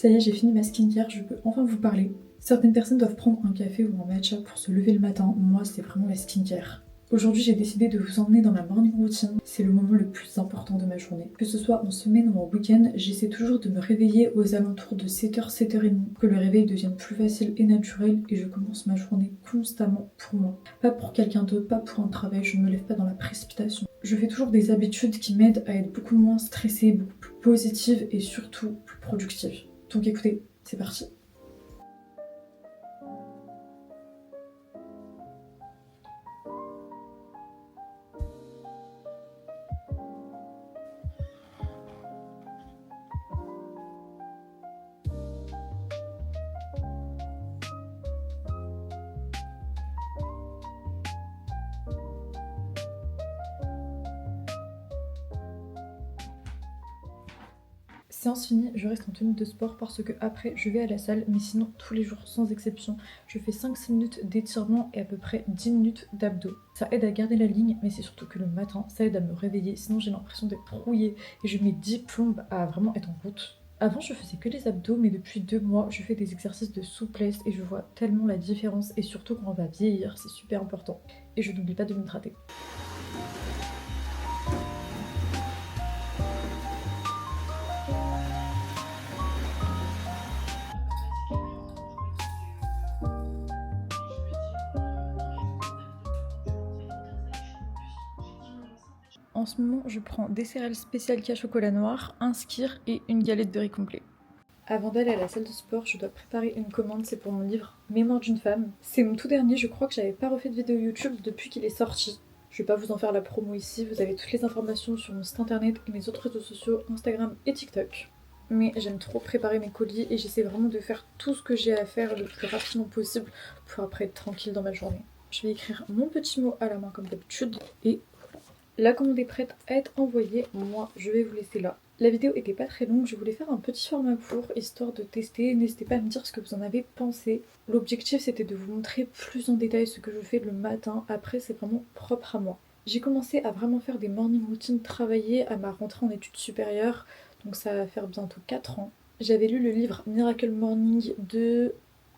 Ça y est, j'ai fini ma skincare, je peux enfin vous parler. Certaines personnes doivent prendre un café ou un matcha pour se lever le matin. Moi, c'est vraiment la skincare. Aujourd'hui, j'ai décidé de vous emmener dans ma morning routine. C'est le moment le plus important de ma journée. Que ce soit en semaine ou en week-end, j'essaie toujours de me réveiller aux alentours de 7h, 7h30, que le réveil devienne plus facile et naturel et je commence ma journée constamment pour moi. Pas pour quelqu'un d'autre, pas pour un travail, je ne me lève pas dans la précipitation. Je fais toujours des habitudes qui m'aident à être beaucoup moins stressée, beaucoup plus positive et surtout plus productive. Donc écoutez, c'est parti. Séance finie, je reste en tenue de sport parce que après je vais à la salle, mais sinon tous les jours sans exception, je fais 5-6 minutes d'étirement et à peu près 10 minutes d'abdos. Ça aide à garder la ligne, mais c'est surtout que le matin, ça aide à me réveiller, sinon j'ai l'impression d'être rouillée et je mets 10 plombes à vraiment être en route. Avant je faisais que les abdos, mais depuis 2 mois je fais des exercices de souplesse et je vois tellement la différence et surtout quand on va vieillir, c'est super important. Et je n'oublie pas de m'hydrater. En ce moment, je prends des céréales spéciales qui à chocolat noir, un skyr et une galette de riz complet. Avant d'aller à la salle de sport, je dois préparer une commande, c'est pour mon livre Mémoire d'une femme. C'est mon tout dernier, je crois que j'avais pas refait de vidéo YouTube depuis qu'il est sorti. Je vais pas vous en faire la promo ici, vous avez toutes les informations sur mon site internet et mes autres réseaux sociaux, Instagram et TikTok. Mais j'aime trop préparer mes colis et j'essaie vraiment de faire tout ce que j'ai à faire le plus rapidement possible pour après être tranquille dans ma journée. Je vais écrire mon petit mot à la main comme d'habitude et la commande est prête à être envoyée, moi je vais vous laisser là. La vidéo était pas très longue, je voulais faire un petit format court histoire de tester, n'hésitez pas à me dire ce que vous en avez pensé. L'objectif c'était de vous montrer plus en détail ce que je fais le matin, après c'est vraiment propre à moi. J'ai commencé à vraiment faire des morning routines travaillées à ma rentrée en études supérieures, donc ça va faire bientôt 4 ans. J'avais lu le livre Miracle Morning de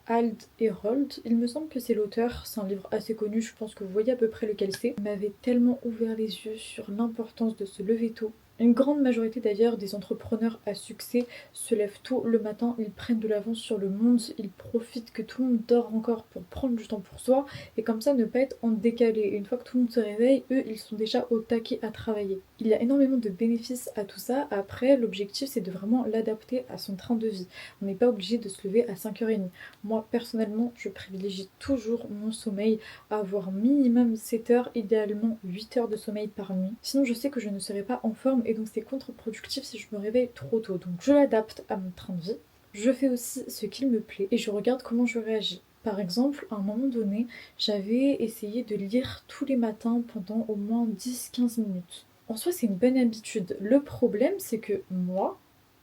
Hald et Rold, il me semble que c'est l'auteur, c'est un livre assez connu, je pense que vous voyez à peu près lequel c'est. Il m'avait tellement ouvert les yeux sur l'importance de se lever tôt. Une grande majorité d'ailleurs des entrepreneurs à succès se lèvent tôt le matin, ils prennent de l'avance sur le monde, ils profitent que tout le monde dort encore pour prendre du temps pour soi et comme ça ne pas être en décalé. Et une fois que tout le monde se réveille, eux ils sont déjà au taquet à travailler. Il y a énormément de bénéfices à tout ça, après l'objectif c'est de vraiment l'adapter à son train de vie. On n'est pas obligé de se lever à 5h30. Moi personnellement je privilégie toujours mon sommeil à avoir minimum 7 heures, idéalement 8 heures de sommeil par nuit. Sinon je sais que je ne serai pas en forme et donc c'est contre-productif si je me réveille trop tôt. Donc je l'adapte à mon train de vie. Je fais aussi ce qu'il me plaît et je regarde comment je réagis. Par exemple, à un moment donné, j'avais essayé de lire tous les matins pendant au moins 10-15 minutes. En soi, c'est une bonne habitude. Le problème, c'est que moi,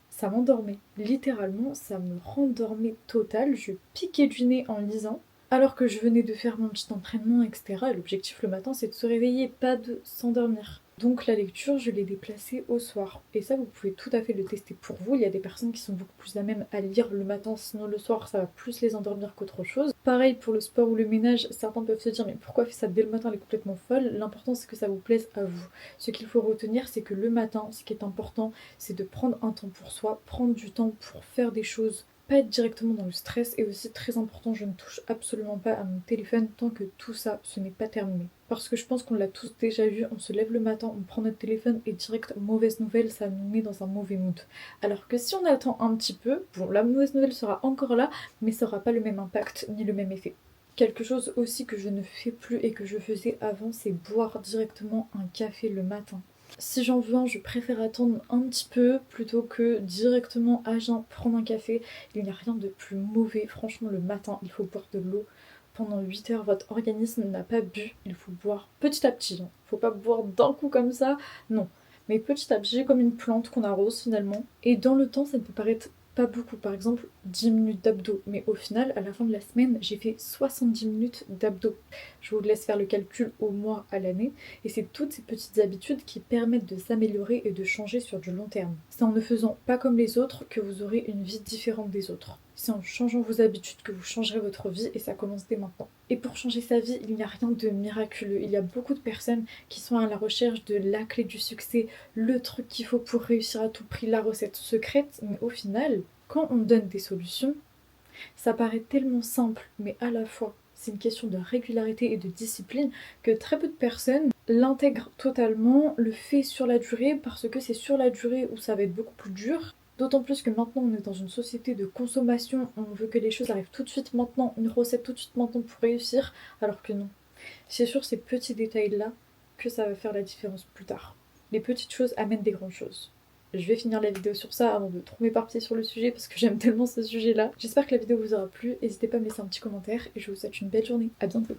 ça m'endormait. Littéralement, ça me rendormait total. Je piquais du nez en lisant. Alors que je venais de faire mon petit entraînement, etc. Et l'objectif le matin, c'est de se réveiller, pas de s'endormir. Donc la lecture, je l'ai déplacée au soir. Et ça, vous pouvez tout à fait le tester pour vous. Il y a des personnes qui sont beaucoup plus à même à lire le matin, sinon le soir, ça va plus les endormir qu'autre chose. Pareil pour le sport ou le ménage, certains peuvent se dire mais pourquoi faire ça dès le matin, elle est complètement folle. L'important, c'est que ça vous plaise à vous. Ce qu'il faut retenir, c'est que le matin, ce qui est important, c'est de prendre un temps pour soi, prendre du temps pour faire des choses, pas être directement dans le stress. Et aussi très important, je ne touche absolument pas à mon téléphone tant que tout ça, ce n'est pas terminé. Parce que je pense qu'on l'a tous déjà vu, on se lève le matin, on prend notre téléphone et direct, mauvaise nouvelle, ça nous met dans un mauvais mood. Alors que si on attend un petit peu, bon, la mauvaise nouvelle sera encore là, mais ça n'aura pas le même impact ni le même effet. Quelque chose aussi que je ne fais plus et que je faisais avant, c'est boire directement un café le matin. Si j'en veux un, je préfère attendre un petit peu plutôt que directement à jeun prendre un café. Il n'y a rien de plus mauvais. Franchement, le matin, il faut boire de l'eau. Pendant 8 heures, votre organisme n'a pas bu. Il faut boire petit à petit. Faut pas boire d'un coup comme ça. Non. Mais petit à petit, comme une plante qu'on arrose finalement. Et dans le temps, ça ne peut paraître pas beaucoup, par exemple 10 minutes d'abdos, mais au final, à la fin de la semaine, j'ai fait 70 minutes d'abdos. Je vous laisse faire le calcul au mois, à l'année, et c'est toutes ces petites habitudes qui permettent de s'améliorer et de changer sur du long terme. C'est en ne faisant pas comme les autres que vous aurez une vie différente des autres. C'est en changeant vos habitudes que vous changerez votre vie et ça commence dès maintenant. Et pour changer sa vie, il n'y a rien de miraculeux. Il y a beaucoup de personnes qui sont à la recherche de la clé du succès, le truc qu'il faut pour réussir à tout prix, la recette secrète, mais au final, quand on donne des solutions, ça paraît tellement simple, mais à la fois, c'est une question de régularité et de discipline que très peu de personnes l'intègrent totalement, le fait sur la durée, parce que c'est sur la durée où ça va être beaucoup plus dur. D'autant plus que maintenant on est dans une société de consommation, on veut que les choses arrivent tout de suite maintenant, une recette tout de suite maintenant pour réussir, alors que non. C'est sur ces petits détails-là que ça va faire la différence plus tard. Les petites choses amènent des grandes choses. Je vais finir la vidéo sur ça avant de trop m'éparpiller sur le sujet parce que j'aime tellement ce sujet-là. J'espère que la vidéo vous aura plu, n'hésitez pas à me laisser un petit commentaire et je vous souhaite une belle journée. À bientôt.